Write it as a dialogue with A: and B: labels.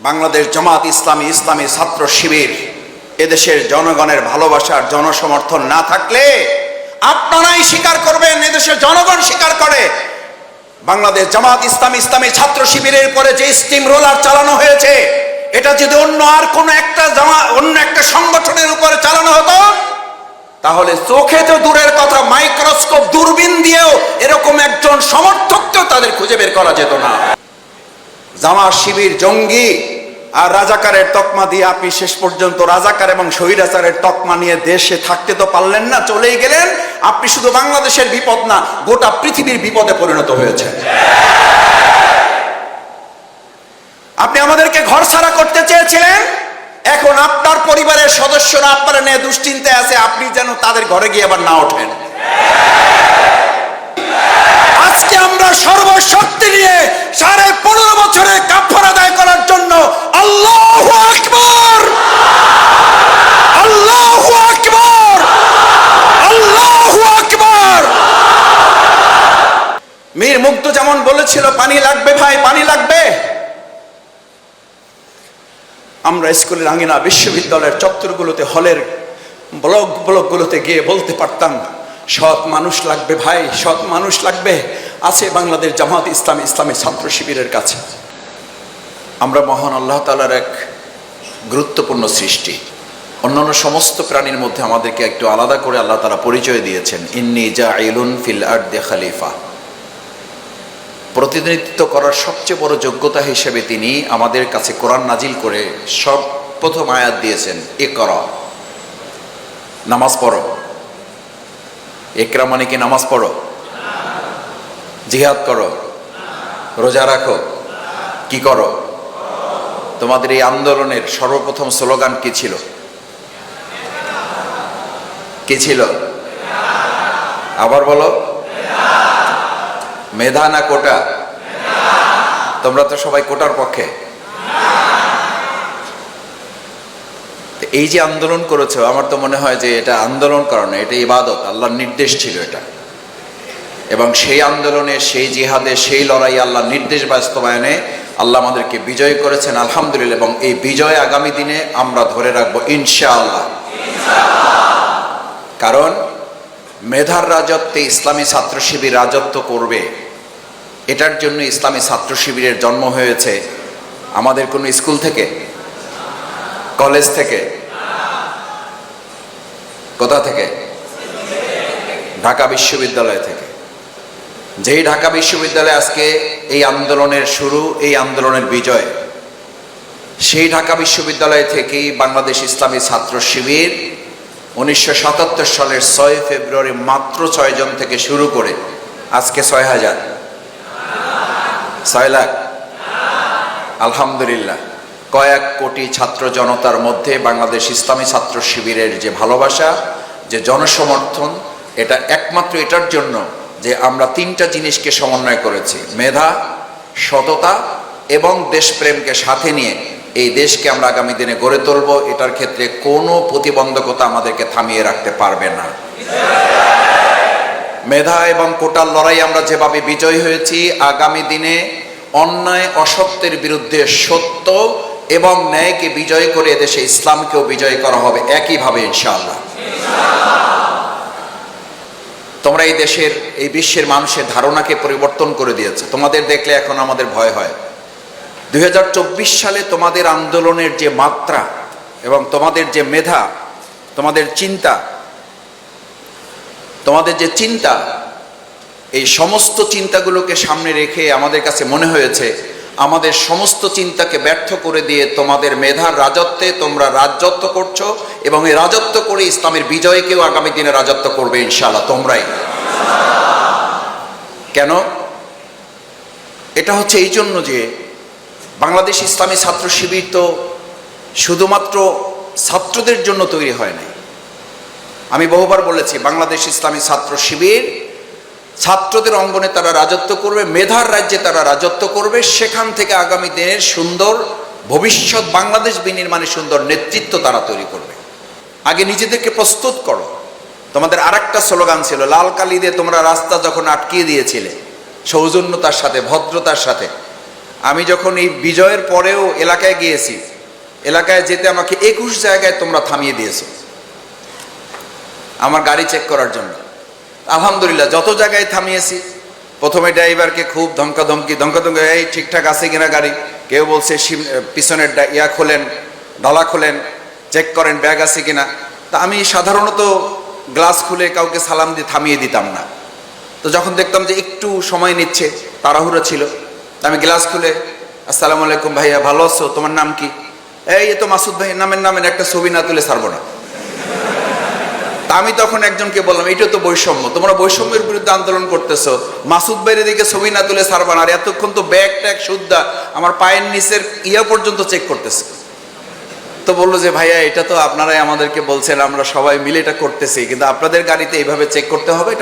A: বাংলাদেশ জামাত ইসলামী, ইসলামী ছাত্র শিবির এদেশের জনগণের ভালোবাসার জনসমর্থন না থাকলে আপনারাই স্বীকার করবেন, এদেশের জনগণ স্বীকার করে, বাংলাদেশ জামাত ইসলামী, ইসলামী ছাত্র শিবিরের পরে যে স্টিম রোলার চালানো হয়েছে, এটা যদি অন্য একটা সংগঠনের উপরে চালানো হতো, তাহলে চোখে তো দূরের কথা, মাইক্রোস্কোপ দূরবীন দিয়েও এরকম একজন সমর্থককেও তাদের খুঁজে বের করা যেত না। জামাত শিবির জঙ্গি আর রাজাকারের তকমা দিয়ে আপনি শেষ পর্যন্ত রাজাকার এবং স্বৈরাচারের তকমা নিয়ে দেশে থাকতে তো পারলেন না, চলেই গেলেন। আপনি শুধু বাংলাদেশের বিপদ না, গোটা পৃথিবীর বিপদে পরিণত হয়েছে। আপনি আমাদেরকে ঘর ছাড়া করতে চেয়েছিলেন, এখন আপনার পরিবারের সদস্যরা আপনারা নিয়ে দুশ্চিন্তায় আছে, আপনি যেন তাদের ঘরে গিয়ে আবার না ওঠেন। আজকে আমরা সর্বশক্তি নিয়ে 15.5 বছরে কাফারা আদায় করার জন্য আল্লাহু আকবার, আল্লাহু আকবার, আল্লাহু আকবার। মীর মুগ্ধ যেমন বলেছিল, পানি লাগবে ভাই, পানি লাগবে। আমরা স্কুলের আঙিনা, বিশ্ববিদ্যালয়ের চত্বরগুলোতে, হলের ব্লকগুলোতে গিয়ে বলতে পারতাম, সৎ মানুষ লাগবে ভাই, সৎ মানুষ লাগবে। আছে বাংলাদেশ জামাত ইসলামী, ইসলামী ছাত্র শিবিরের কাছে। আমরা মহান আল্লাহ তাআলার এক গুরুত্বপূর্ণ সৃষ্টি। অন্যান্য সমস্ত প্রাণীর মধ্যে আমাদেরকে একটু আলাদা করে আল্লাহ তাআলা পরিচয় দিয়েছেন, ইন্নী জাইলুন ফিল আরদি খলিফা। প্রতিনিধিত্ব করার সবচেয়ে বড় যোগ্যতা হিসেবে তিনি আমাদের কাছে কোরআন নাজিল করে সর্বপ্রথম আয়াত দিয়েছেন, ইকরা, নামাজ পড়ো। ইকরা মানে কি নামাজ পড়ো? জিহাদ করো, রোজা রাখো, কি করো? তোমাদের এই আন্দোলনের সর্বপ্রথম স্লোগান কি ছিল? কি ছিল? আবার বলো। মেধা না কোটা? তোমরা তো সবাই কোটার পক্ষে। এই যে আন্দোলন করেছো, আমার তো মনে হয় যে এটা আন্দোলন করা না, এটা ইবাদত, আল্লাহর নির্দেশ ছিল এটা। এবং সেই আন্দোলনে, সেই জিহাদে, সেই লড়াই, আল্লাহর নির্দেশ বাস্তবায়নে আল্লাহ আমাদেরকে বিজয় করেছেন, আলহামদুলিল্লাহ। এবং এই বিজয় আগামী দিনে আমরা ধরে রাখবো ইনশাআল্লাহ। কারণ মেধার রাজত্বে ইসলামী ছাত্র শিবির রাজত্ব করবে, এটার জন্য ইসলামী ছাত্র শিবিরের জন্ম হয়েছে আমাদের কোনো স্কুল থেকে, কলেজ থেকে, কোথা থেকে? ঢাকা বিশ্ববিদ্যালয় থেকে। যেই ঢাকা বিশ্ববিদ্যালয়ে আজকে এই আন্দোলনের শুরু, এই আন্দোলনের বিজয়, সেই ঢাকা বিশ্ববিদ্যালয় থেকেই বাংলাদেশ ইসলামী ছাত্র শিবির 1977 সালের 6 ফেব্রুয়ারি মাত্র 6 জন থেকে শুরু করে আজকে 6,000, 6 লাখ, আলহামদুলিল্লাহ। কয়েক কোটি ছাত্র জনতার মধ্যে বাংলাদেশ ইসলামী ছাত্র শিবিরের যে ভালোবাসা, যে জনসমর্থন, এটা একমাত্র এটার জন্য যে আমরা 3টা জিনিসকে সমন্বয় করেছি, মেধা, সততা এবং দেশপ্রেমকে সাথে নিয়ে এই দেশকে আমরা আগামী দিনে গড়ে তুলব। এটার ক্ষেত্রে কোনো প্রতিবন্ধকতা আমাদেরকে থামিয়ে রাখতে পারবে না। মেধা এবং কোটার লড়াই আমরা যেভাবে বিজয় হয়েছি, আগামী দিনে অন্যায় অসত্যের বিরুদ্ধে সত্য এবং ন্যায়কে বিজয় করে এদেশে ইসলামকেও বিজয় করা হবে একইভাবে ইনশাআল্লাহ। তোমরা এই দেশের, এই বিশ্বের মানুষের ধারণাকে পরিবর্তন করে দিয়েছে। তোমাদের দেখলে এখন আমাদের ভয় হয়। 2024 সালে তোমাদের আন্দোলনের যে মাত্রা এবং তোমাদের যে মেধা, তোমাদের চিন্তা, তোমাদের যে চিন্তা, এই সমস্ত চিন্তাগুলোকে সামনে রেখে আমাদের কাছে মনে হয়েছে আমাদের সমস্ত চিন্তাকে ব্যর্থ করে দিয়ে তোমাদের মেধার রাজত্বে তোমরা রাজত্ব করছো, এবং এই রাজত্ব করে ইসলামের বিজয়কেও আগামী দিনে রাজত্ব করবে ইনশাআল্লাহ তোমরাই। কেন? এটা হচ্ছে এই জন্য যে বাংলাদেশ ইসলামী ছাত্র শিবির তো শুধুমাত্র ছাত্রদের জন্য তৈরি হয় নাই। আমি বহুবার বলেছি, বাংলাদেশ ইসলামী ছাত্র শিবির ছাত্রদের অঙ্গনে তারা রাজত্ব করবে, মেধার রাজ্যে তারা রাজত্ব করবে। সেখান থেকে আগামী দিনের সুন্দর ভবিষ্যৎ বাংলাদেশ বিনির্মাণে সুন্দর নেতৃত্ব তারা তৈরি করবে। আগে নিজেদেরকে প্রস্তুত করো। তোমাদের আরেকটা স্লোগান ছিল, লাল কালি দিয়ে তোমরা রাস্তা যখন আটকিয়ে দিয়েছিলে সৌজন্যতার সাথে, ভদ্রতার সাথে, আমি যখন এই বিজয়ের পরেও এলাকায় গিয়েছি, এলাকায় যেতে আমাকে 21 জায়গায় তোমরা থামিয়ে দিয়েছো আমার গাড়ি চেক করার জন্য। আলহামদুলিল্লাহ যত জায়গায় থামিয়েছি, প্রথমে ড্রাইভারকে খুব ধমকাধমকি, এই ঠিকঠাক আছে কিনা গাড়ি, কেউ বলছে পিছনের ইয়া খোলেন, ডালা খোলেন, চেক করেন ব্যাগ আছে কিনা। তা আমি সাধারণত গ্লাস খুলে কাউকে সালাম দিয়ে থামিয়ে দিতাম না। তো যখন দেখতাম যে একটু সময় নিচ্ছে, তাড়াহুড়ো ছিল, আমি গ্লাস খুলে আসসালামু আলাইকুম ভাইয়া, ভালো আছো, তোমার নাম কি? এই তো মাসুদ ভাই, নামের একটা ছবি না তুলে ছাড়বো না। তা আমি তখন একজনকে বললাম, এটা তো বৈষম্য, তোমরা বৈষম্যের বিরুদ্ধে আন্দোলন করতেছো, মাসুদ ভাইয়ের দিকে ছবি না তুলে ছাড়বা না, আর এতক্ষণ তো ব্যাগ ট্যাগ সুদ্ধা আমার পায়ের নিচের ইয়া পর্যন্ত চেক করতেছে। তো বললো যে ভাইয়া এটা তো আপনারাই আমাদেরকে বলছেন, আমরা সবাই মিলে এটা করতেছি, কিন্তু আপনাদের গাড়িতে এইভাবে চেক করতে হবে।